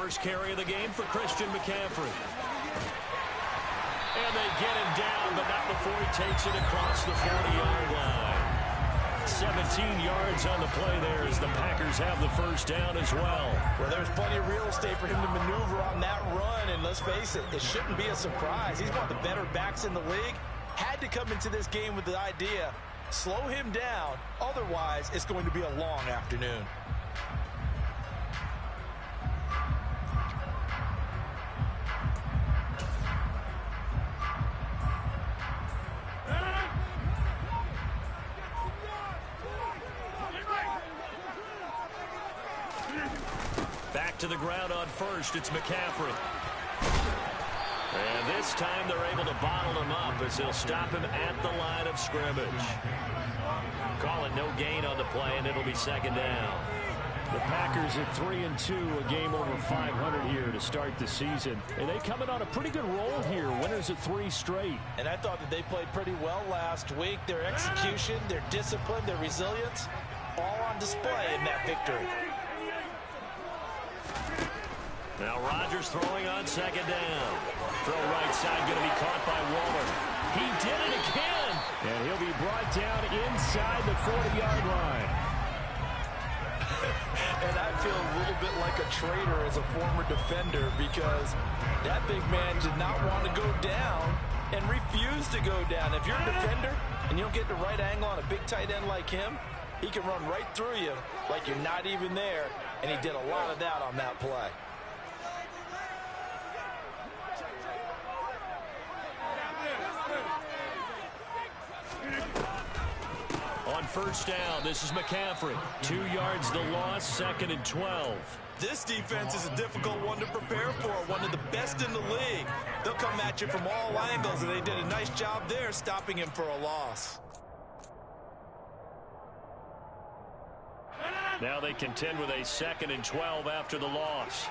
first carry of the game for Christian McCaffrey. And they get him down, but not before he takes it across the 40-yard line. 17 yards on the play there as the Packers have the first down as well. Well, there's plenty of real estate for him to maneuver on that run, and let's face it, it shouldn't be a surprise. He's one of the better backs in the league. Had to come into this game with the idea, slow him down, otherwise it's going to be a long afternoon. Back to the ground on first, it's McCaffrey. And this time they're able to bottle him up as they'll stop him at the line of scrimmage. Call it no gain on the play, and it'll be second down. The Packers at 3-2, a game over 500 here to start the season. And they coming on a pretty good roll here, winners of 3 straight. And I thought that they played pretty well last week. Their execution, their discipline, their resilience, all on display in that victory. Now Rodgers throwing on second down. Throw right side, going to be caught by Waller. He did it again. And he'll be brought down inside the 40-yard line. And I feel a little bit like a traitor as a former defender because that big man did not want to go down and refused to go down. If you're a defender and you don't get the right angle on a big tight end like him, he can run right through you like you're not even there, and he did a lot of that on that play. On first down, this is McCaffrey. 2 yards the loss, 2nd and 12. This defense is a difficult one to prepare for, one of the best in the league. They'll come at you from all angles, and they did a nice job there stopping him for a loss. Now they contend with a 2nd and 12 after the loss.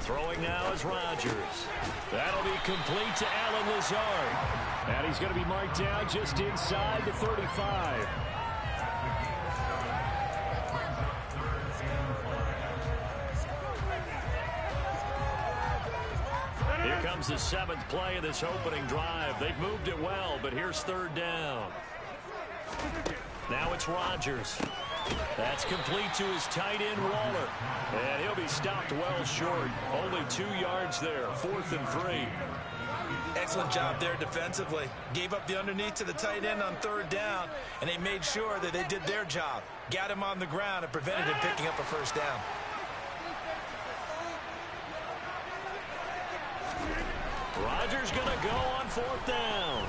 Throwing now is Rodgers. That'll be complete to Allen Lazard. And he's going to be marked down just inside the 35. Here comes the 7th play of this opening drive. They've moved it well, but here's 3rd down. Now it's Rodgers. That's complete to his tight end, Waller. And he'll be stopped well short. Only 2 yards there, 4th and 3. Excellent job there defensively. Gave up the underneath to the tight end on 3rd down, and they made sure that they did their job. Got him on the ground and prevented him picking up a first down. Rodgers going to go on 4th down.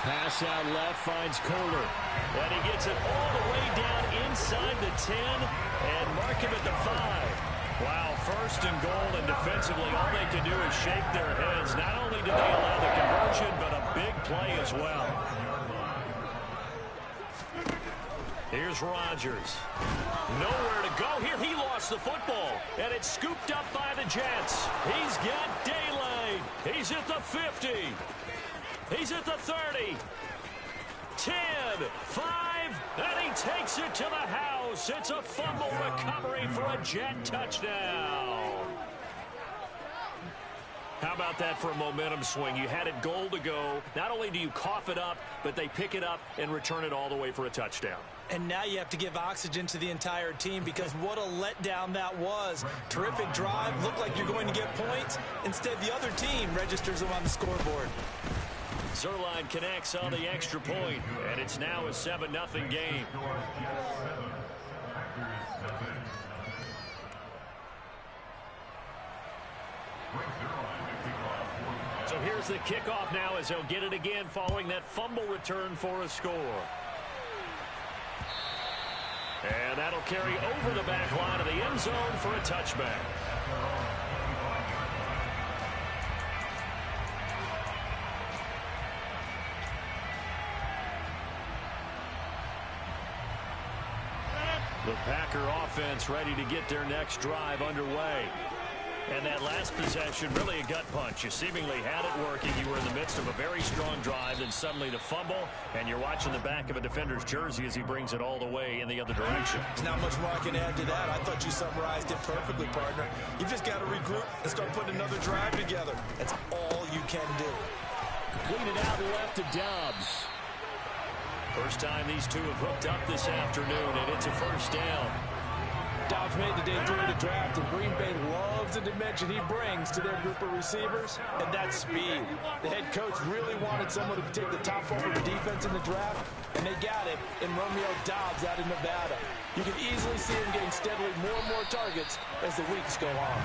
Pass out left, finds Kohler. And he gets it all the way down inside the 10 and mark him at the 5. Wow, 1st and goal, and defensively all they can do is shake their heads. Not only did they allow the conversion, but a big play as well. Here's Rodgers. Nowhere to go here. He lost the football, and it's scooped up by the Jets. He's got daylight. He's at the 50. He's at the 30. 10, 5, and he takes it to the house. It's a fumble recovery for a Jet touchdown. How about that for a momentum swing? You had it goal to go. Not only do you cough it up, but they pick it up and return it all the way for a touchdown. And now you have to give oxygen to the entire team because what a letdown that was. Terrific drive. Looked like you're going to get points. Instead, the other team registers them on the scoreboard. Zerline connects on the extra point, and it's now a 7-0 game. So here's the kickoff now as they'll get it again following that fumble return for a score. And that'll carry over the back line of the end zone for a touchback. The Packer offense ready to get their next drive underway. And that last possession, really a gut punch. You seemingly had it working. You were in the midst of a very strong drive, and suddenly the fumble, and you're watching the back of a defender's jersey as he brings it all the way in the other direction. There's not much more I can add to that. I thought you summarized it perfectly, partner. You've just got to regroup and start putting another drive together. That's all you can do. Completed out left to Dobbs. First time these two have hooked up this afternoon, and it's a first down. Dobbs made the day 3 of the draft, and Green Bay loves the dimension he brings to their group of receivers, and that's speed. The head coach really wanted someone who could take the top over the defense in the draft, and they got it in Romeo Dobbs out of Nevada. You can easily see him getting steadily more and more targets as the weeks go on.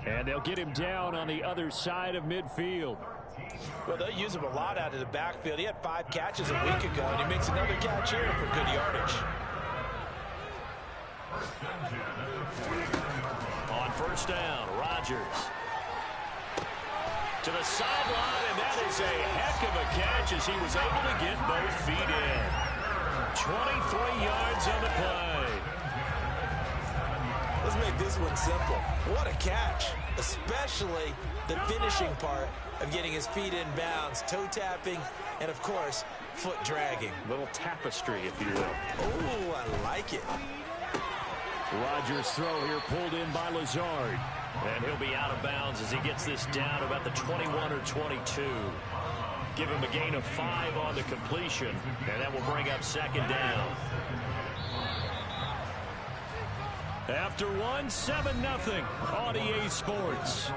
And they'll get him down on the other side of midfield. Well, they'll use him a lot out of the backfield. He had 5 catches a week ago, and he makes another catch here for good yardage. On first down, Rodgers. To the sideline, and that is a heck of a catch as he was able to get both feet in. 23 yards on the play. Let's make this one simple. What a catch, especially the finishing part of getting his feet in bounds, toe tapping, and of course, foot dragging. Little tapestry, if you will. Oh, I like it. Rodgers' throw here pulled in by Lazard. And he'll be out of bounds as he gets this down about the 21 or 22. Give him a gain of 5 on the completion, and that will bring up second down. After one, 7-0 on EA Sports.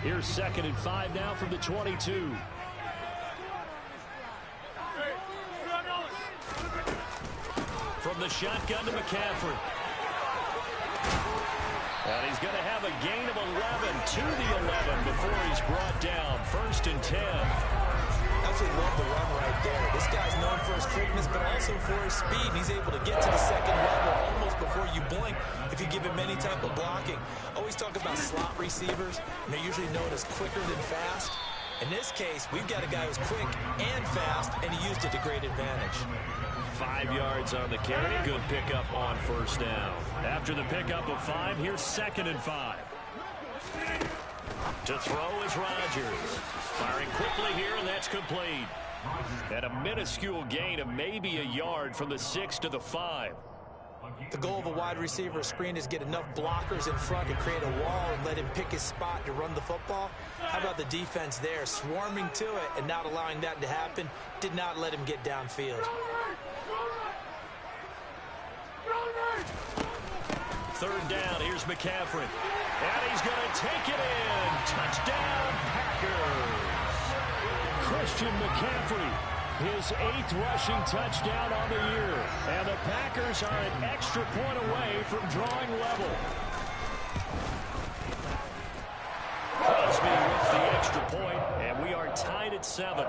Here's 2nd and 5 now from the 22. From the shotgun to McCaffrey. And he's going to have a gain of 11 to the 11 before he's brought down. 1st and 10. Absolutely love the run right there. This guy's known for his quickness, but also for his speed. He's able to get to the second level almost before you blink if you give him any type of blocking. Always talk about slot receivers, and they're usually known as quicker than fast. In this case, we've got a guy who's quick and fast, and he used it to great advantage. 5 yards on the carry. Good pickup on first down. After the pickup of 5, here's 2nd and 5. To throw is Rodgers. Firing quickly here, and that's complete. And a minuscule gain of maybe a yard from the 6 to the 5. The goal of a wide receiver screen is get enough blockers in front to create a wall and let him pick his spot to run the football. How about the defense there, swarming to it and not allowing that to happen? Did not let him get downfield. 3rd down, here's McCaffrey. And he's going to take it in. Touchdown, Packers. Christian McCaffrey, his 8th rushing touchdown on the year. And the Packers are an extra point away from drawing level. Crosby with the extra point, and we are tied at 7.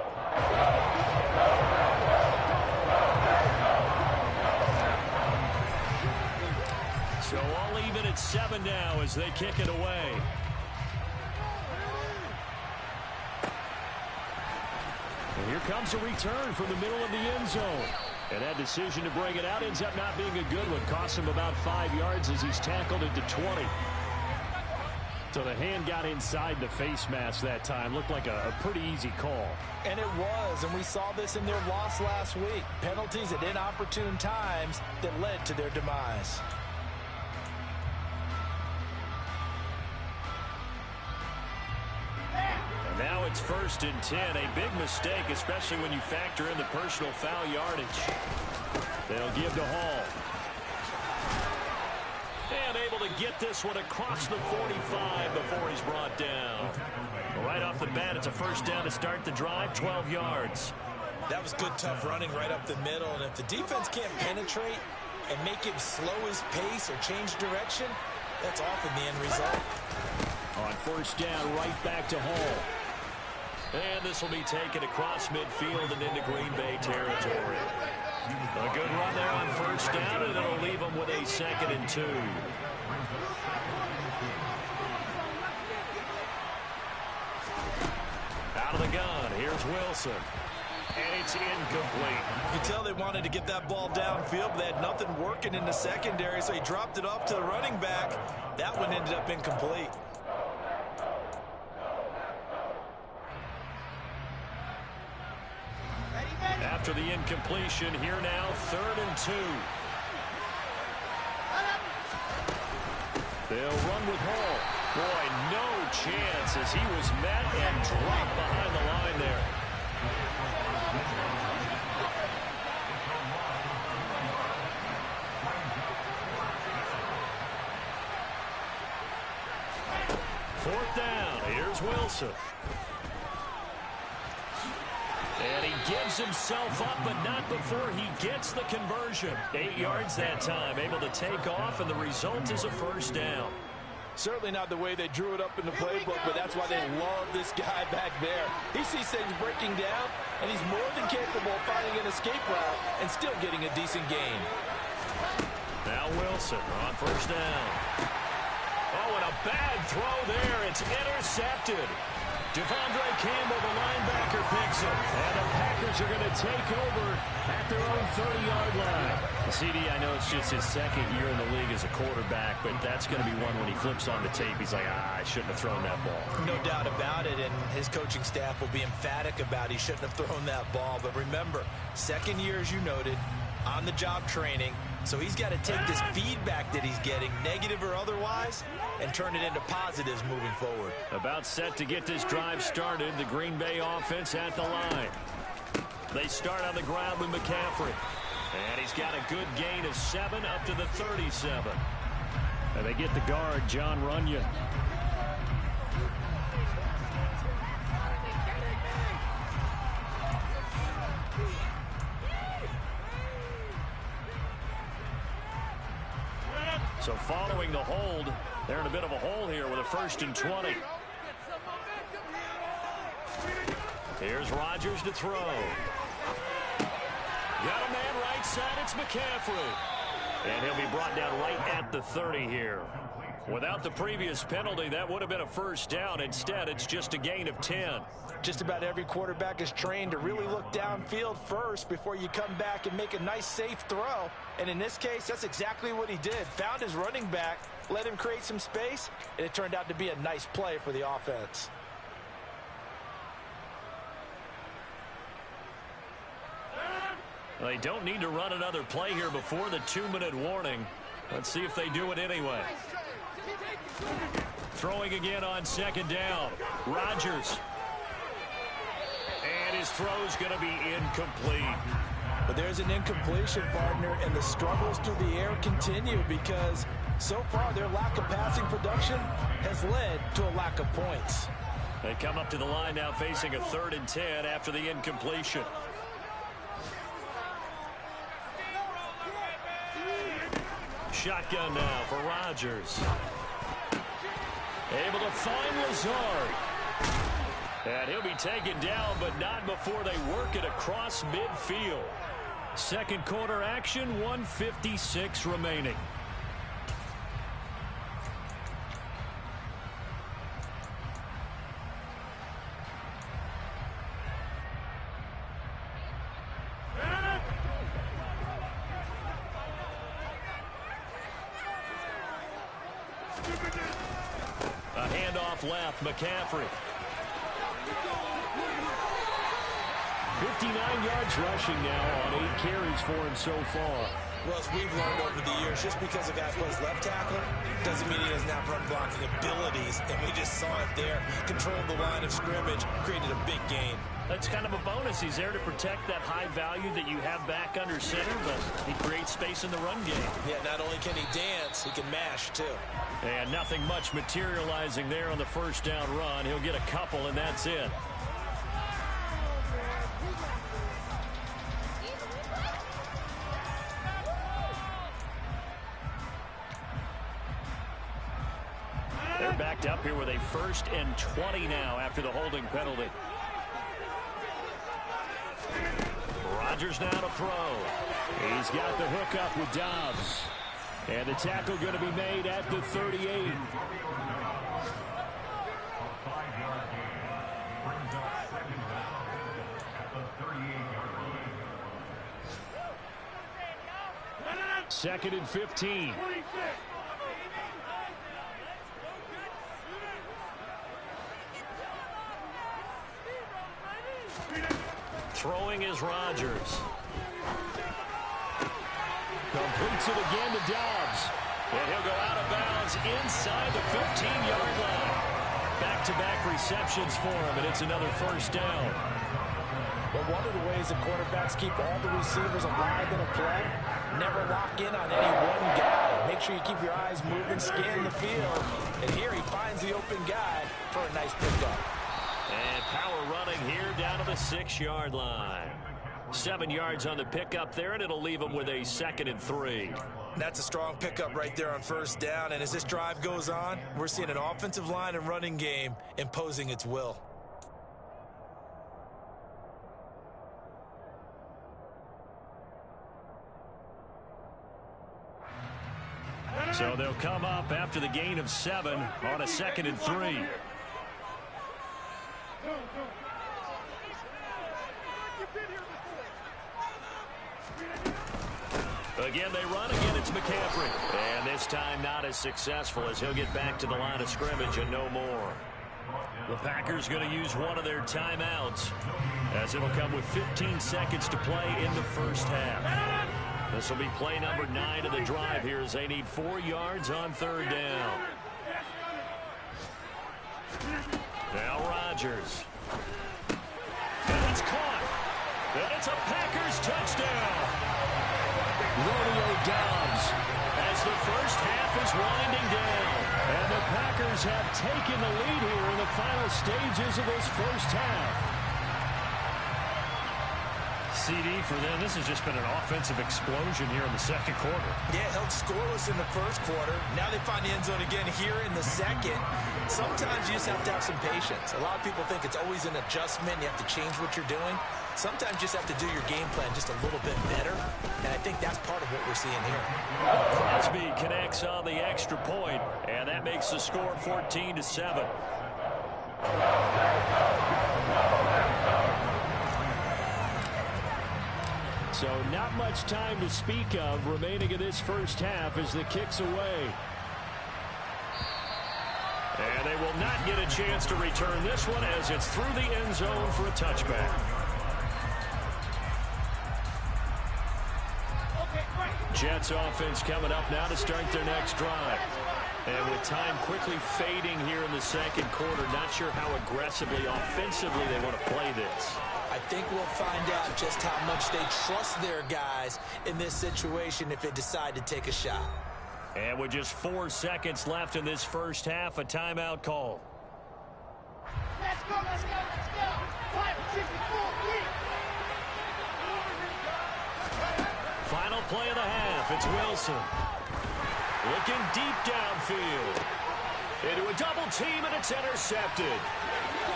So all even at 7 now as they kick it away. And here comes a return from the middle of the end zone. And that decision to bring it out ends up not being a good one. Costs him about 5 yards as he's tackled into 20. So the hand got inside the face mask that time. Looked like a pretty easy call. And it was, and we saw this in their loss last week. Penalties at inopportune times that led to their demise. And now it's 1st and 10. A big mistake, especially when you factor in the personal foul yardage. They'll give to Hall. And able to get this one across the 45 before he's brought down. Right off the bat, it's a 1st down to start the drive, 12 yards. That was good, tough running right up the middle. And if the defense can't penetrate and make him slow his pace or change direction, that's often the end result. On 1st down, right back to Hall. And this will be taken across midfield and into Green Bay territory. A good run there on first down, and it'll leave them with a 2nd and 2. Out of the gun, here's Wilson. And it's incomplete. You can tell they wanted to get that ball downfield, but they had nothing working in the secondary, so he dropped it off to the running back. That one ended up incomplete. After the incompletion, here now, 3rd and 2. They'll run with Hall. Boy, no chance as he was met and dropped behind the line there. Fourth down. Here's Wilson. And he gives himself up, but not before he gets the conversion. 8 yards that time, able to take off, and the result is a first down. Certainly not the way they drew it up in the playbook, but that's why they love this guy back there. He sees things breaking down, and he's more than capable of finding an escape route and still getting a decent gain. Now Wilson on first down. Oh, and a bad throw there. It's intercepted. Devondre Campbell, the linebacker, picks him. And the Packers are going to take over at their own 30-yard line. CD, I know it's just his 2nd year in the league as a quarterback, but that's going to be one when he flips on the tape. He's like, I shouldn't have thrown that ball. No doubt about it, and his coaching staff will be emphatic about he shouldn't have thrown that ball. But remember, 2nd year, as you noted, on-the-job training. So he's got to take this feedback that he's getting, negative or otherwise, and turn it into positives moving forward. About set to get this drive started, the Green Bay offense at the line. They start on the ground with McCaffrey. And he's got a good gain of 7 up to the 37. And they get the guard, John Runyon. So following the hold, they're in a bit of a hole here with a 1st and 20. Here's Rodgers to throw. Got a man right side, it's McCaffrey. And he'll be brought down right at the 30 here. Without the previous penalty, that would have been a first down. Instead, it's just a gain of 10. Just about every quarterback is trained to really look downfield first before you come back and make a nice, safe throw. And in this case, that's exactly what he did. Found his running back, let him create some space, and it turned out to be a nice play for the offense. They don't need to run another play here before the 2-minute warning. Let's see if they do it anyway. Throwing again on 2nd down. Rodgers. And his throw's going to be incomplete. But there's an incompletion, partner, and the struggles through the air continue because so far their lack of passing production has led to a lack of points. They come up to the line now facing a 3rd and 10 after the incompletion. Shotgun now for Rodgers. Able to find Lazard. And he'll be taken down, but not before they work it across midfield. 2nd quarter action, 1:56 remaining. A handoff left, McCaffrey. 59 yards rushing now on 8 carries for him so far. Well, as we've learned over the years, just because a guy plays left tackle doesn't mean he doesn't have run blocking abilities. And we just saw it there. Controlled the line of scrimmage, created a big gain. That's kind of a bonus. He's there to protect that high value that you have back under center, but he creates space in the run game. Yeah, not only can he dance, he can mash, too. And nothing much materializing there on the first down run. He'll get a couple, and that's it. They're backed up here with a 1st and 20 now after the holding penalty. Rodgers now to throw. He's got the hook up with Dobbs. And the tackle going to be made at the 38. Second and 15. Throwing is Rodgers. Completes it again to Dobbs. And he'll go out of bounds inside the 15-yard line. Back-to-back receptions for him, and it's another first down. But one of the ways the quarterbacks keep all the receivers alive in a play, never lock in on any one guy. Make sure you keep your eyes moving, scan the field. And here he finds the open guy for a nice pickup. And power running here down to the 6-yard line. 7 yards on the pickup there, and it'll leave him with a 2nd and 3. That's a strong pickup right there on first down. And as this drive goes on, we're seeing an offensive line and running game imposing its will. So they'll come up after the gain of 7 on a 2nd and 3. Again, they run. Again, it's McCaffrey. And this time not as successful as he'll get back to the line of scrimmage and no more. The Packers going to use one of their timeouts as it'll come with 15 seconds to play in the first half. This will be play number 9 of the drive here as they need 4 yards on third down. Now Rodgers. And it's caught. And it's a Packers touchdown. Romeo Dobbs As the first half is winding down. and the Packers have taken the lead here in the final stages of this first half. CD for them. This has just been an offensive explosion here in the second quarter. Yeah, held scoreless in the first quarter. Now they find the end zone again here in the second. Sometimes you just have to have some patience. A lot of people think it's always an adjustment. You have to change what you're doing. Sometimes you just have to do your game plan just a little bit better. And I think that's part of what we're seeing here. Crosby connects on the extra point, and that makes the score 14-7. So not much time to speak of remaining in this first half as the kick's away. And they will not get a chance to return this one as it's through the end zone for a touchback. Jets offense coming up now to start their next drive. And with time quickly fading here in the second quarter, not sure how aggressively, offensively they want to play this. I think we'll find out just how much they trust their guys in this situation if they decide to take a shot. And with just 4 seconds left in this first half, a timeout call. Let's go, let's go, let's go. 5, 6, 4, 3. Final play of the half. It's Wilson. Looking deep downfield. Into a double team, and it's intercepted.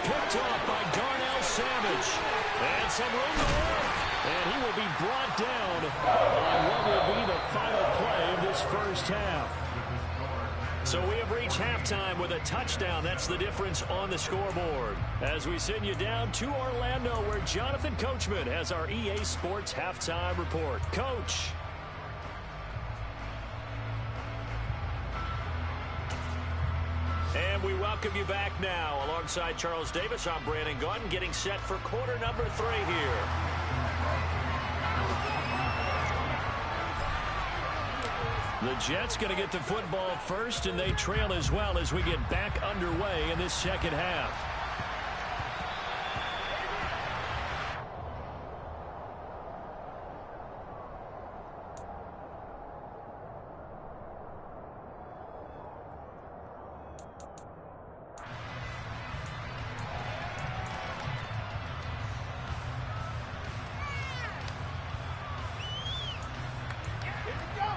Picked off by Darnell Savage. And some room to work. And he will be brought down on what will be the final play of this first half. So we have reached halftime with a touchdown. That's the difference on the scoreboard. As we send you down to Orlando, where Jonathan Coachman has our EA Sports halftime report. Coach. And we welcome you back now. Alongside Charles Davis, I'm Brandon Gaudin, getting set for quarter number 3 here. The Jets going to get the football first, and they trail as well as we get back underway in this second half.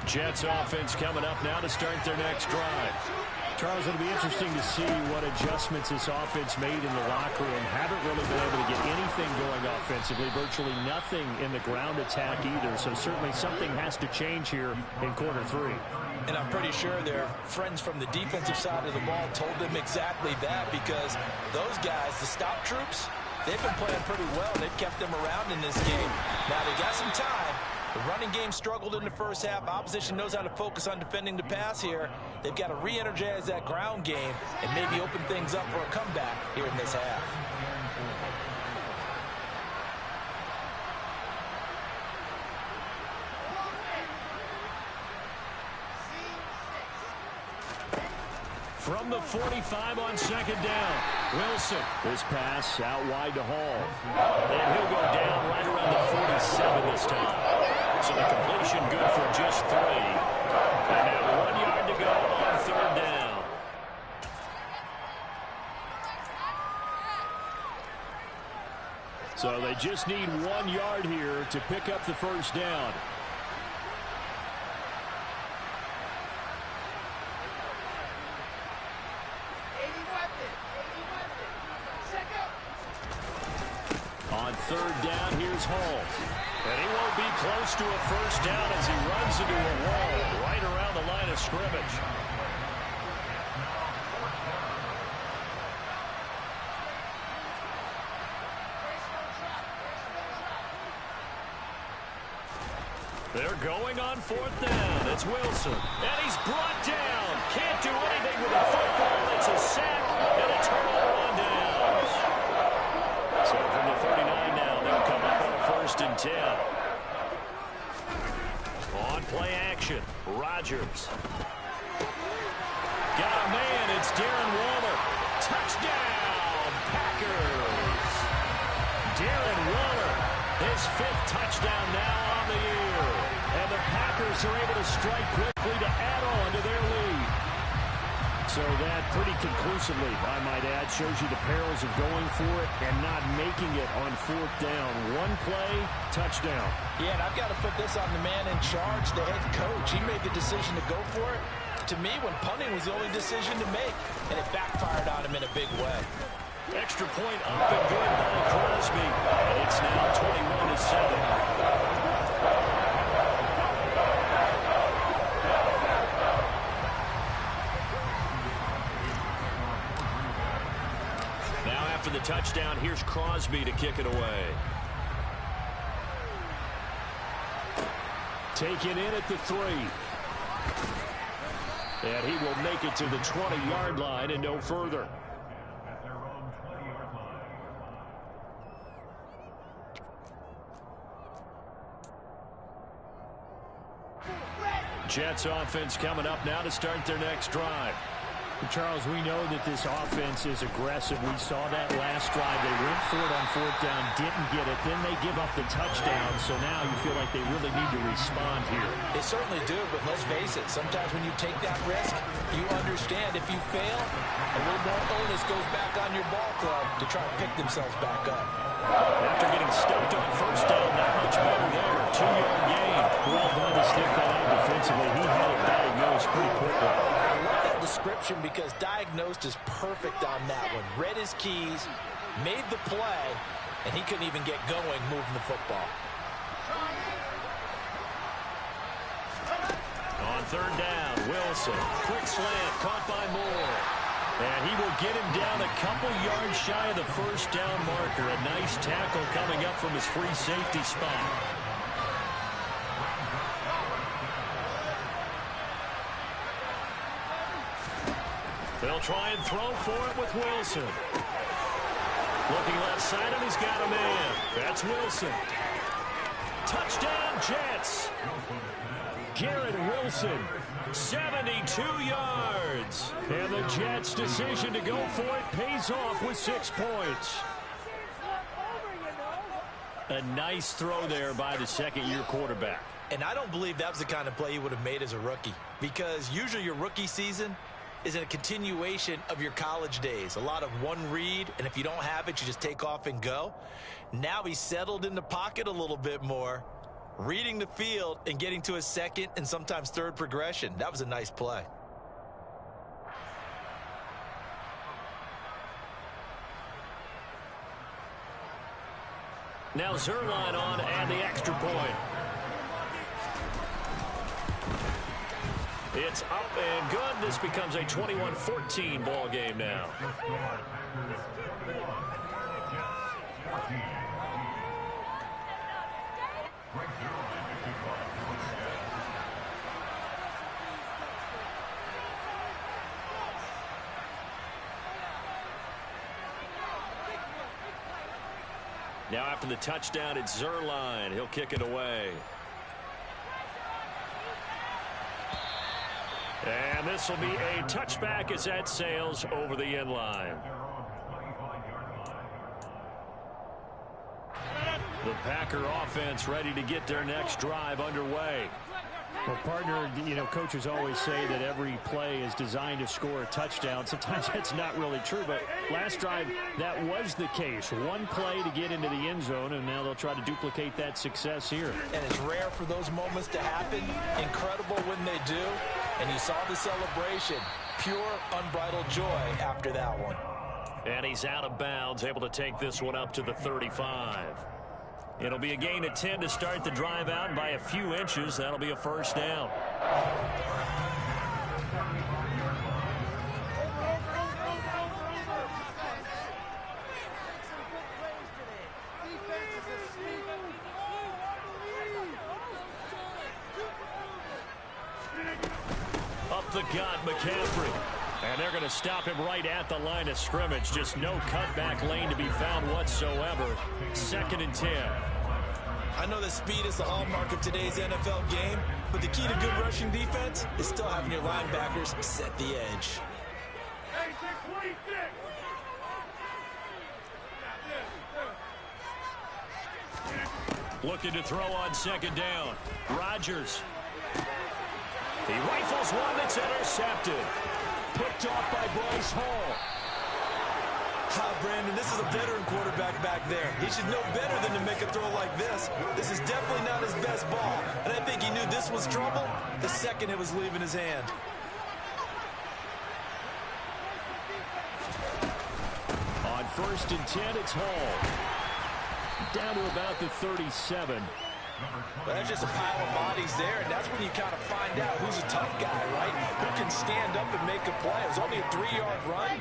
Jets offense coming up now to start their next drive. Charles, it'll be interesting to see what adjustments this offense made in the locker room. Haven't really been able to get anything going offensively, virtually nothing in the ground attack either. So certainly something has to change here in quarter 3. And I'm pretty sure their friends from the defensive side of the ball told them exactly that, because those guys, the stop troops, they've been playing pretty well. They've kept them around in this game. Now they got some time. The running game struggled in the first half. Opposition knows how to focus on defending the pass here. They've got to re-energize that ground game and maybe open things up for a comeback here in this half. From the 45 on second down, Wilson. This pass out wide to Hall. And he'll go down right around the 47 this time. So the completion good for just 3. And now 1 yard to go on third down. So they just need 1 yard here to pick up the first down. On third down, here's Hall. And he won't be close to a first down as he runs into a wall right around the line of scrimmage. They're going on fourth down. It's Wilson. And he's brought down. Can't do anything with the football. It's a sack and a turnover on downs. So from the 39 now, they'll come up on a 1st and 10. On play action, Rodgers. Got a man, it's Darren Waller. Touchdown, Packers. Darren Waller, his 5th touchdown now on the year. And the Packers are able to strike quickly to add on to their lead. So that pretty conclusively, I might add, shows you the perils of going for it and not making it on 4th down. 1 play, touchdown. Yeah, and I've got to put this on the man in charge, the head coach. He made the decision to go for it. To me, when punting was the only decision to make, and it backfired on him in a big way. Extra point up and good by Crosby. And it's now 21-7. After the touchdown, here's Crosby to kick it away. Taken in at the 3. And he will make it to the 20-yard line and no further. Jets offense coming up now to start their next drive. Charles, we know that this offense is aggressive. We saw that last drive. They went for it on 4th down, didn't get it. Then they give up the touchdown. So now you feel like they really need to respond here. They certainly do, but let's face it. Sometimes when you take that risk, you understand if you fail, a little more onus goes back on your ball club to try and pick themselves back up. After getting stuffed on 1st down, not much better there. 2-yard gain. Well done to stick that out defensively. He had it diagnosed pretty quickly. I love that description because diagnosed is perfect on that one. Read his keys, made the play, and he couldn't even get going moving the football. On 3rd down, Wilson. Quick slant, caught by Moore. And he will get him down a couple yards shy of the 1st down marker. A nice tackle coming up from his free safety spot. They'll try and throw for it with Wilson. Looking left side, and he's got a man. That's Wilson. Touchdown, Jets. Garrett Wilson, 72 yards. And the Jets' decision to go for it pays off with 6 points. A nice throw there by the 2nd-year quarterback. And I don't believe that was the kind of play he would have made as a rookie, because usually your rookie season is a continuation of your college days. A lot of one read, and if you don't have it, you just take off and go. Now he's settled in the pocket a little bit more, reading the field and getting to his 2nd and sometimes 3rd progression. That was a nice play. Now Zerline on and the extra point. It's up and good. This becomes a 21-14 ball game now. Now after the touchdown, it's Zerline. He'll kick it away. And this will be a touchback as that sails over the end line. The Packer offense ready to get their next drive underway. Well, partner, you know, coaches always say that every play is designed to score a touchdown. Sometimes that's not really true, but last drive, that was the case. One play to get into the end zone, and now they'll try to duplicate that success here. And it's rare for those moments to happen. Incredible when they do. And you saw the celebration. Pure, unbridled joy after that one. And he's out of bounds, able to take this one up to the 35. It'll be a gain of 10 to start the drive out. By a few inches, that'll be a first down. Up the gut, McCaffrey. And they're going to stop him right at the line of scrimmage. Just no cutback lane to be found whatsoever. 2nd and 10. I know that speed is the hallmark of today's NFL game, but the key to good rushing defense is still having your linebackers set the edge. Looking to throw on 2nd down. Rodgers. He rifles one that's intercepted. Picked off by Bryce Hall. Brandon, this is a veteran quarterback back there. He should know better than to make a throw like this. This is definitely not his best ball, and I think he knew this was trouble the second it was leaving his hand. On 1st and 10, it's Hall. Down to about the 37. But that's just a pile of bodies there, and that's when you kind of find out who's a tough guy, right? Who can stand up and make a play. It was only a 3-yard run,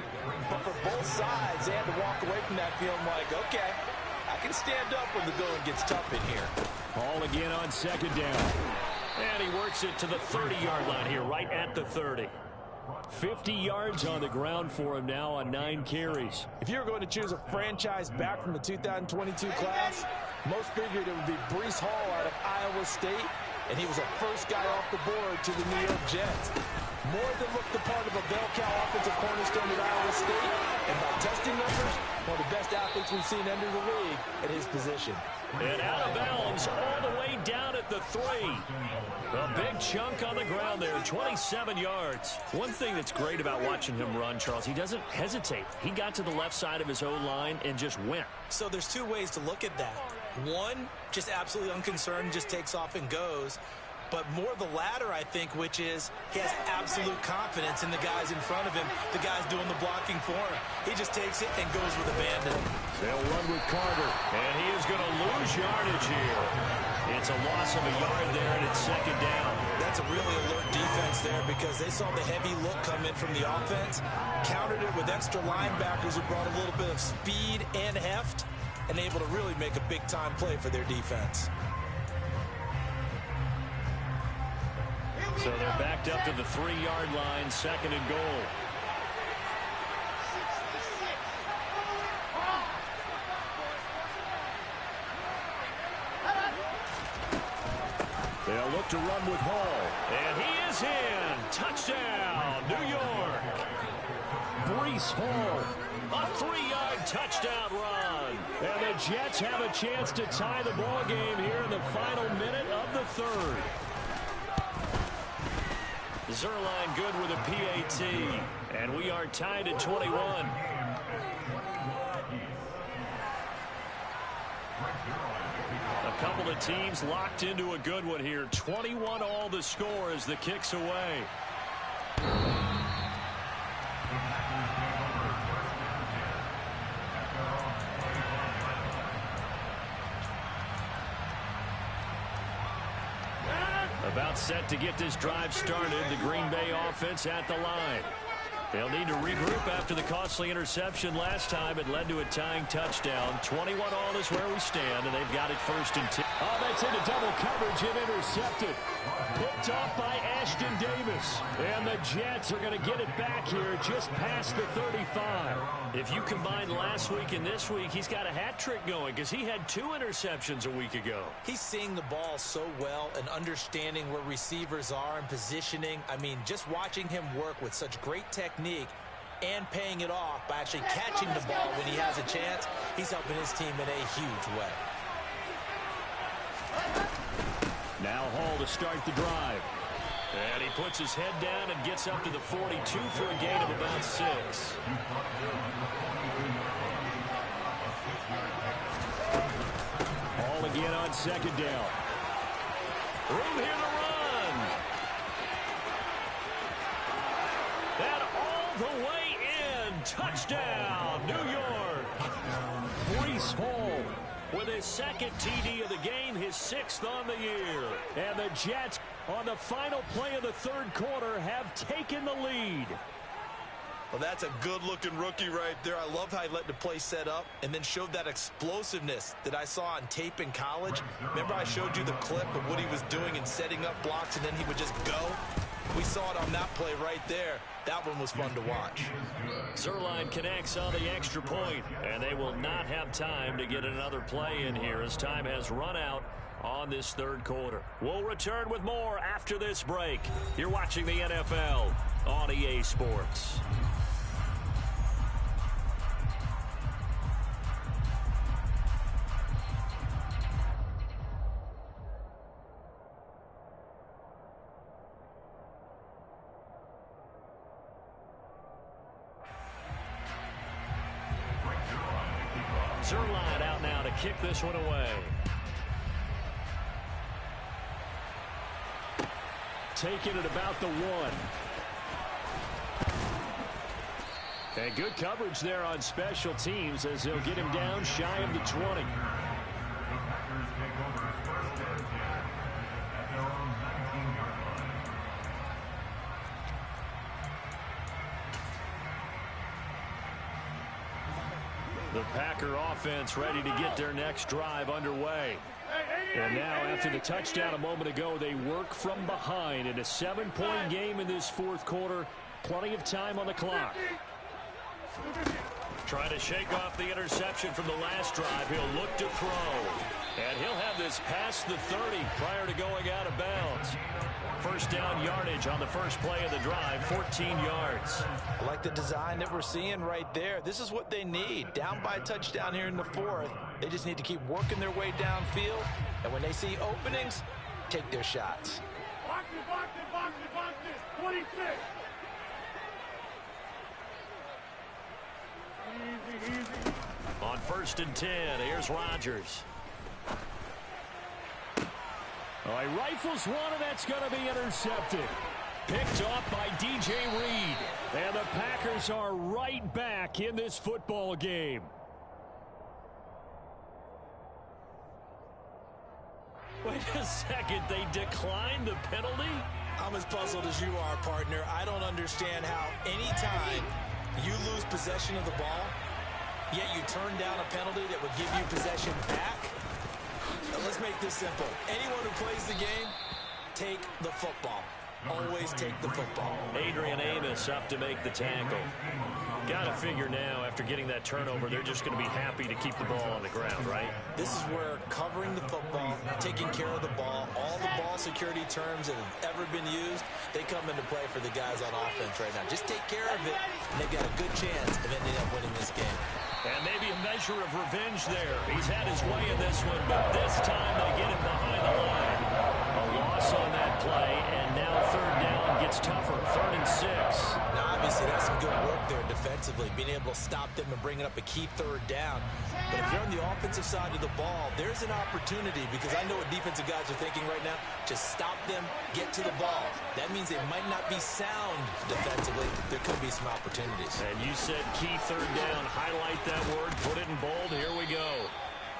but for both sides, they had to walk away from that feeling like, okay, I can stand up when the going gets tough in here. Ball again on 2nd down. And he works it to the 30-yard line here, right at the 30. 50 yards on the ground for him now on 9 carries. If you were going to choose a franchise back from the 2022 class, most figured it would be Bryce Hall out of Iowa State, and he was the first guy off the board to the New York Jets. More than looked the part of a bell cow offensive cornerstone at Iowa State, and by testing numbers, one of the best athletes we've seen enter the league at his position. And out of bounds all the way down at the 3. A big chunk on the ground there, 27 yards. One thing that's great about watching him run, Charles, he doesn't hesitate. He got to the left side of his O-line and just went. So there's two ways to look at that. One, just absolutely unconcerned, just takes off and goes. But more the latter, I think, which is he has absolute confidence in the guys in front of him, the guys doing the blocking for him. He just takes it and goes with abandon. They'll run with Carter. And he is going to lose yardage here. It's a loss of a yard there, and it's 2nd down. That's a really alert defense there because they saw the heavy look come in from the offense, countered it with extra linebackers who brought a little bit of speed and heft, and able to really make a big-time play for their defense. So they're backed up to the 3-yard line, 2nd and goal. They'll look to run with Hall. And he is in. Touchdown, New York. Bryce Hall. A 3-yard touchdown run. And the Jets have a chance to tie the ball game here in the final minute of the 3rd. Zerline good with a PAT. And we are tied at 21. A couple of teams locked into a good one here. 21 all the score as the kick's away. About set to get this drive started. The Green Bay offense at the line. They'll need to regroup after the costly interception last time. It led to a tying touchdown. 21 all is where we stand, and they've got it 1st and 10. Oh, that's into double coverage and intercepted. Picked off by Ashton Davis. And the Jets are going to get it back here just past the 35. If you combine last week and this week, he's got a hat trick going because he had 2 interceptions a week ago. He's seeing the ball so well and understanding where receivers are and positioning. I mean, just watching him work with such great technique and paying it off by actually catching the ball when he has a chance, he's helping his team in a huge way. Now Hall to start the drive. And he puts his head down and gets up to the 42 for a gain of about 6. Hall again on 2nd down. Room here to run. And all the way in. Touchdown, New York. Breece Hall with his 2nd TD of the game, his 6th on the year. And the Jets, on the final play of the 3rd quarter, have taken the lead. Well, that's a good-looking rookie right there. I love how he let the play set up and then showed that explosiveness that I saw on tape in college. Remember I showed you the clip of what he was doing and setting up blocks, and then he would just go? We saw it on that play right there. That one was fun to watch. Zerline connects on the extra point, and they will not have time to get another play in here as time has run out on this 3rd quarter. We'll return with more after this break. You're watching the NFL on EA Sports. Zerline out now to kick this one away. Taking it about the 1. And good coverage there on special teams as they'll get him down shy of the 20. The Packer offense ready to get their next drive underway. And now, after the touchdown a moment ago, they work from behind in a 7-point game in this 4th quarter. Plenty of time on the clock. Trying to shake off the interception from the last drive. He'll look to throw. And he'll have this past the 30 prior to going out of bounds. 1st down yardage on the first play of the drive, 14 yards. I like the design that we're seeing right there. This is what they need. Down by a touchdown here in the 4th. They just need to keep working their way downfield. And when they see openings, take their shots. Box it, 26. Easy. On 1st and 10, here's Rodgers. Oh, he rifles one, and that's going to be intercepted. Picked off by DJ Reed. And the Packers are right back in this football game. Wait a second, they declined the penalty? I'm as puzzled as you are, partner. I don't understand how anytime you lose possession of the ball, yet you turn down a penalty that would give you possession back. Now, let's make this simple. Anyone who plays the game, take the football. Always take the football. Adrian Amos up to make the tackle. Got to figure now, after getting that turnover, they're just going to be happy to keep the ball on the ground, right? This is where covering the football, taking care of the ball, all the ball security terms that have ever been used, they come into play for the guys on offense right now. Just take care of it, and they've got a good chance of ending up winning this game. And maybe a measure of revenge there. He's had his way in this one, but this time they get him behind the line. A loss on that play, and now 3rd down gets tougher. 3rd and 6. Now, obviously, that's some good work there defensively, being able to stop them and bringing up a key 3rd down. But if you're on the offensive side of the ball, there's an opportunity, because I know what defensive guys are thinking right now. Just stop them, get to the ball. That means they might not be sound defensively. There could be some opportunities. And you said key 3rd down. Highlight that word, put it in bold. Here we go.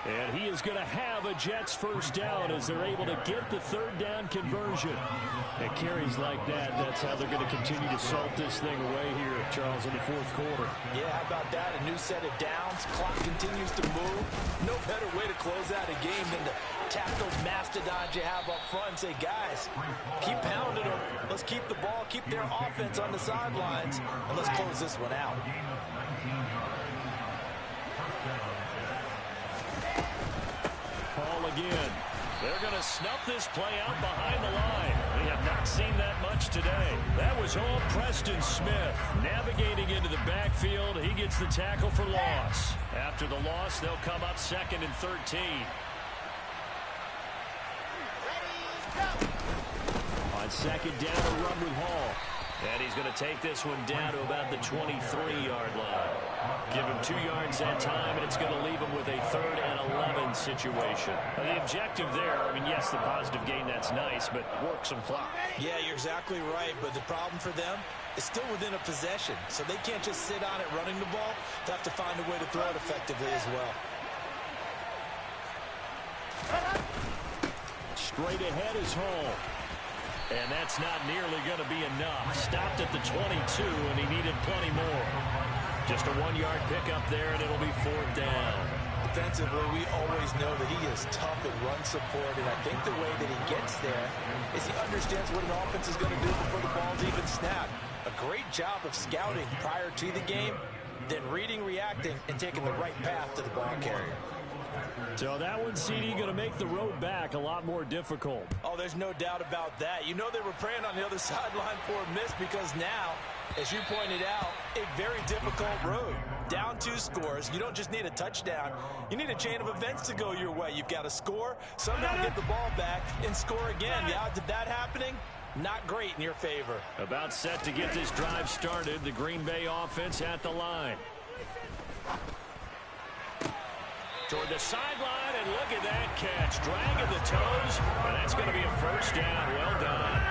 And he is going to have a Jets first down as they're able to get the third down conversion. And carries like that, that's how they're going to continue to salt this thing away here, Charles, in the fourth quarter. Yeah, how about that? A new set of downs. Clock continues to move. No better way to close out a game than to tap those mastodons you have up front and say, guys, keep pounding them. Let's keep the ball, keep their offense on the sidelines, and let's close this one out. Paul again. They're going to snuff this play out behind the line. We have not seen that much today. That was all Preston Smith navigating into the backfield. He gets the tackle for loss. After the loss, they'll come up 2nd and 13. On 2nd down, a run with Hall. And he's going to take this one down to about the 23-yard line. Give him 2 yards that time, and it's going to leave him with a 3rd and 11 situation. The objective there, I mean, yes, the positive gain, that's nice, but work some clock. Yeah, you're exactly right, but the problem for them is still within a possession, so they can't just sit on it running the ball. They have to find a way to throw it effectively as well. Straight ahead is Hall. And that's not nearly going to be enough. Stopped at the 22, and he needed plenty more. Just a 1-yard pickup there, and it'll be 4th down. Defensively, we always know that he is tough at run support, and I think the way that he gets there is he understands what an offense is going to do before the ball's even snapped. A great job of scouting prior to the game, then reading, reacting, and taking the right path to the ball carrier. So that one, CD, going to make the road back a lot more difficult. Oh, there's no doubt about that. You know they were praying on the other sideline for a miss because now, as you pointed out, a very difficult road. Down 2 scores. You don't just need a touchdown. You need a chain of events to go your way. You've got to score, somehow get the ball back, and score again. The odds of that happening, not great in your favor. About set to get this drive started. The Green Bay offense at the line. Toward the sideline, and look at that catch. Dragging the toes, and that's going to be a first down. Well done.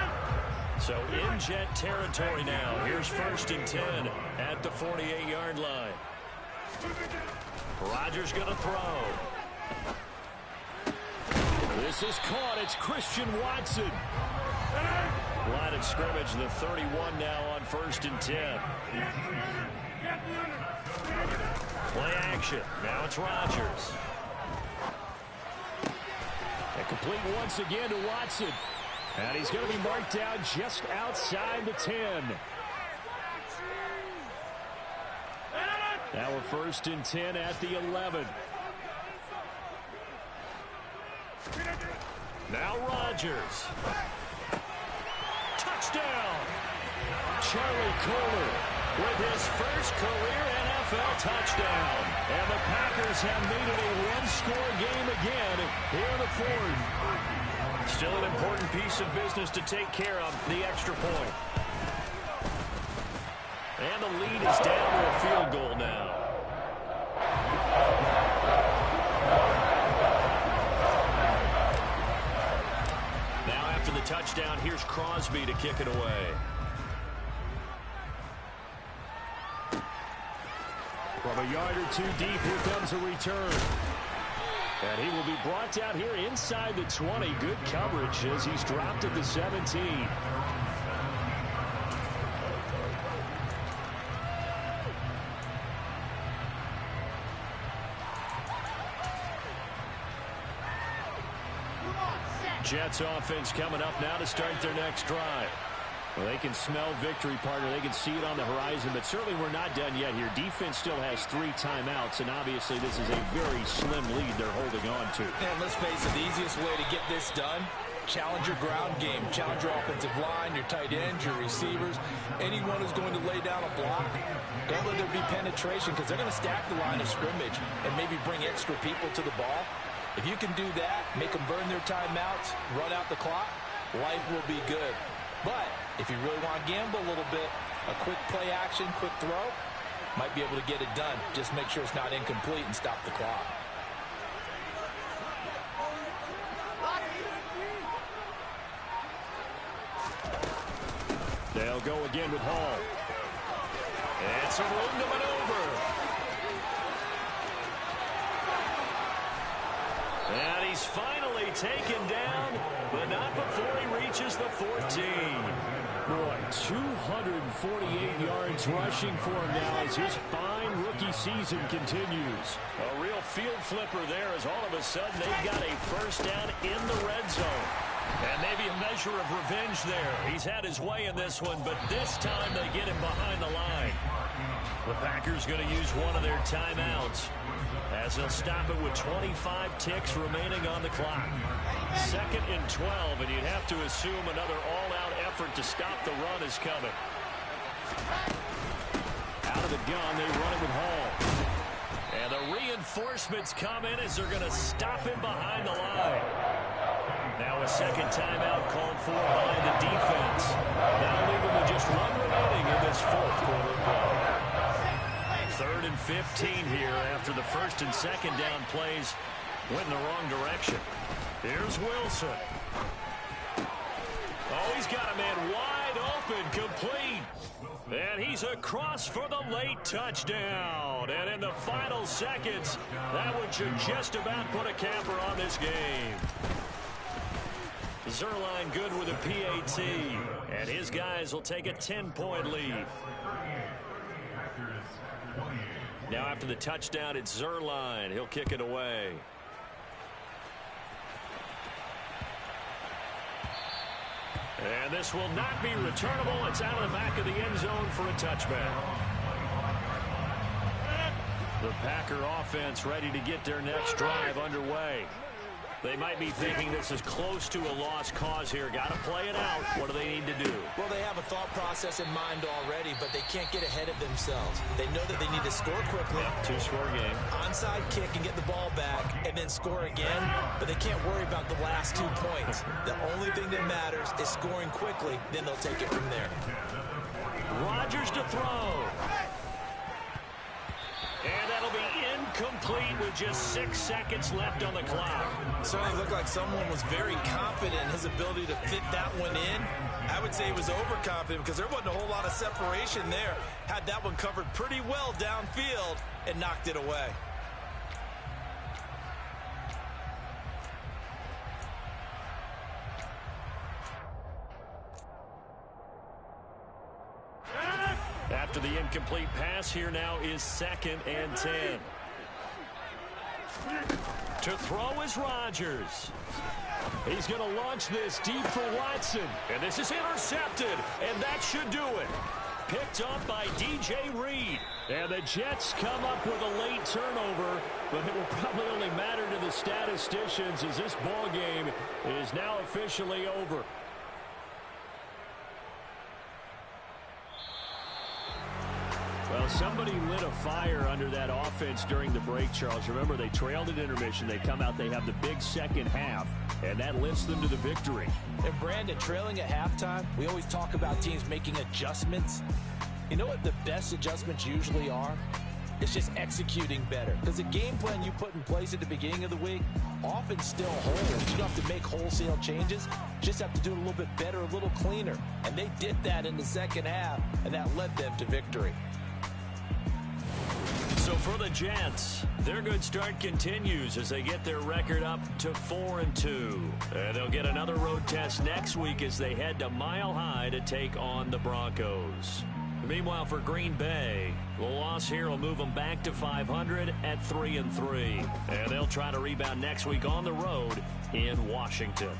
So in Jet territory now. Here's 1st and 10 at the 48-yard line. Rodgers going to throw. This is caught. It's Christian Watson. Line of scrimmage, the 31 now on 1st and 10. Play action. Now it's Rodgers. And complete once again to Watson. And he's going to be marked down just outside the 10. Now we're 1st and 10 at the 11. Now Rodgers. Touchdown. Charlie Kohler with his first career NFL touchdown. And the Packers have made it a one-score game again here in the 4th. Still an important piece of business to take care of, the extra point. And the lead is down to a field goal now. Now after the touchdown, here's Crosby to kick it away. From a yard or 2 deep, here comes a return. And he will be brought down here inside the 20. Good coverage as he's dropped at the 17. Jets offense coming up now to start their next drive. Well, they can smell victory, partner. They can see it on the horizon, but certainly we're not done yet here. Defense still has 3 timeouts, and obviously this is a very slim lead they're holding on to. And let's face it, the easiest way to get this done, challenge your ground game. Challenge your offensive line, your tight ends, your receivers, anyone who's going to lay down a block. Don't let there be penetration because they're going to stack the line of scrimmage and maybe bring extra people to the ball. If you can do that, make them burn their timeouts, run out the clock, life will be good. But if you really want to gamble a little bit, a quick play action, quick throw, might be able to get it done. Just make sure it's not incomplete and stop the clock. They'll go again with Hall. And some room to maneuver. And he's finally taken down, but not before he reaches the 14. Boy, 248 yards rushing for him now as his fine rookie season continues. A real field flipper there as all of a sudden they've got a first down in the red zone. And maybe a measure of revenge there. He's had his way in this one, but this time they get him behind the line. The Packers going to use one of their timeouts as they'll stop it with 25 ticks remaining on the clock. 2nd and 12, and you'd have to assume another all-out effort to stop the run is coming. Out of the gun, they run it with Hall. And the reinforcements come in as they're going to stop him behind the line. Now a second timeout called for by the defense. Now leaving with just one remaining in this fourth quarter of play. 3rd and 15 here after the first and second down plays went in the wrong direction. Here's Wilson. Oh, he's got a man wide open, complete. And he's across for the late touchdown. And in the final seconds, that one should just about put a capper on this game. Zerline good with a PAT. And his guys will take a 10-point lead. Now after the touchdown, it's Zerline. He'll kick it away. And this will not be returnable. It's out of the back of the end zone for a touchback. The Packer offense ready to get their next drive underway. They might be thinking this is close to a lost cause here. Got to play it out. What do they need to do? Well, they have a thought process in mind already, but they can't get ahead of themselves. They know that they need to score quickly. Two-score game. Onside kick and get the ball back and then score again, but they can't worry about the last 2 points. The only thing that matters is scoring quickly, then they'll take it from there. Rodgers to throw. And that'll be incomplete with just 6 seconds left on the clock. Certainly looked like someone was very confident in his ability to fit that one in. I would say he was overconfident because there wasn't a whole lot of separation there. Had that one covered pretty well downfield and knocked it away. After the incomplete pass, here now is 2nd and 10. To throw is Rodgers. He's going to launch this deep for Watson. And this is intercepted, and that should do it. Picked up by DJ Reed. And the Jets come up with a late turnover, but it will probably only matter to the statisticians as this ball game is now officially over. Well, somebody lit a fire under that offense during the break, Charles. Remember, they trailed at intermission. They come out, they have the big second half, and that lifts them to the victory. And Brandon, trailing at halftime, we always talk about teams making adjustments. You know what the best adjustments usually are? It's just executing better. Because the game plan you put in place at the beginning of the week often still holds. You don't have to make wholesale changes. You just have to do it a little bit better, a little cleaner. And they did that in the second half, and that led them to victory. So for the Jets, their good start continues as they get their record up to 4-2. And they'll get another road test next week as they head to Mile High to take on the Broncos. Meanwhile, for Green Bay, the loss here will move them back to 500 at 3-3. And they'll try to rebound next week on the road in Washington.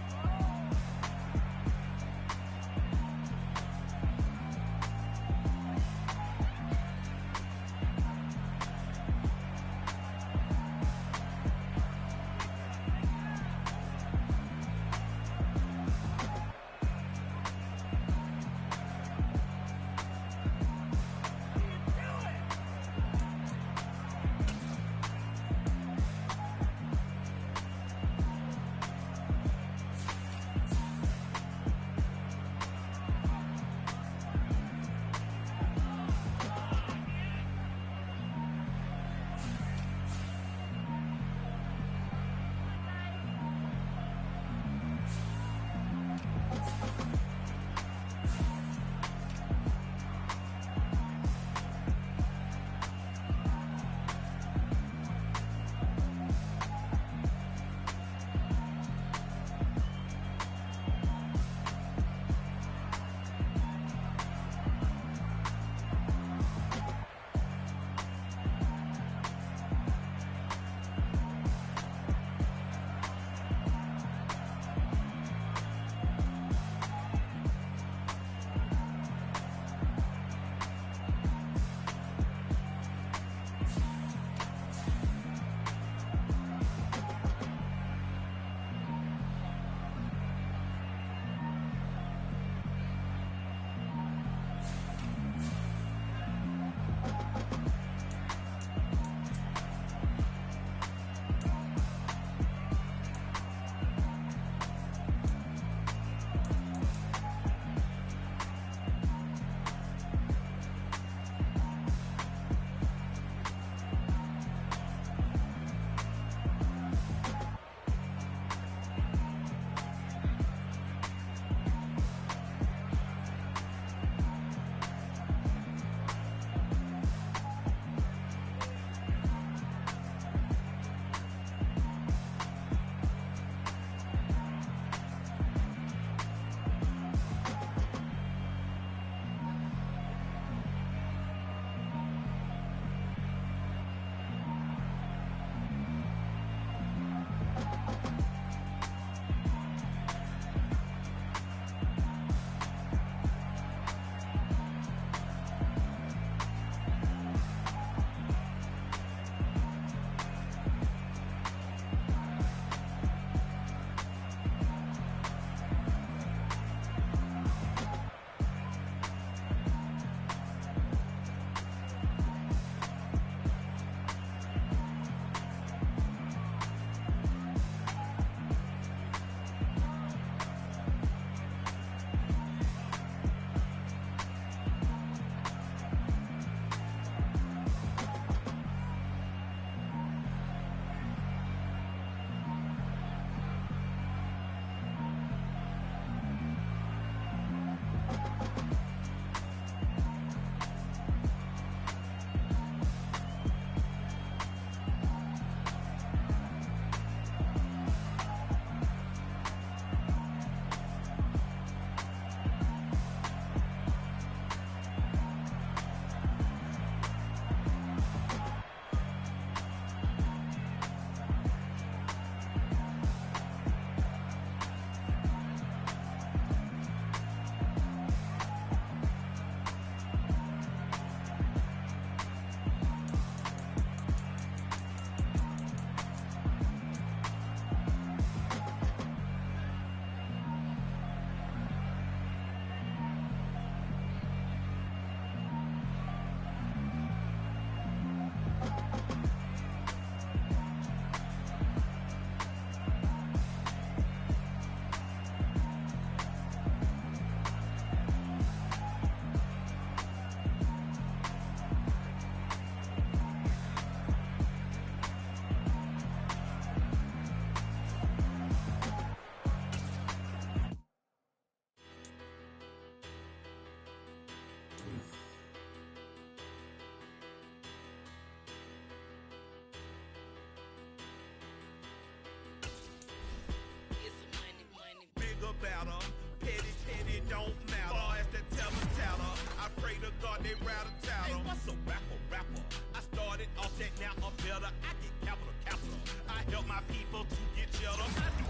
my people to get cheddar. I do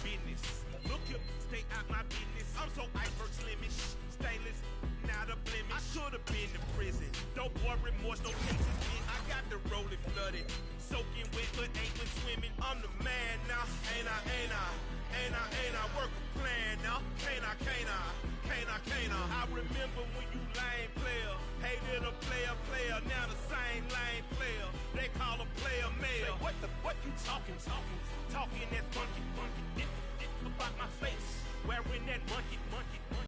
business. Look here, stay out my business. I'm so iceberg slimish, stainless, not a blemish. I should have been to prison. Don't boy remorse, no cases in. I got the rolling flooded, soaking wet, but ain't been swimming. I'm the man now, ain't I? Work a plan now, can't I? I remember when you lame player, hated a player, now the same lame player. They call a player male. Say, what you talking that monkey, about my face, wearing that monkey.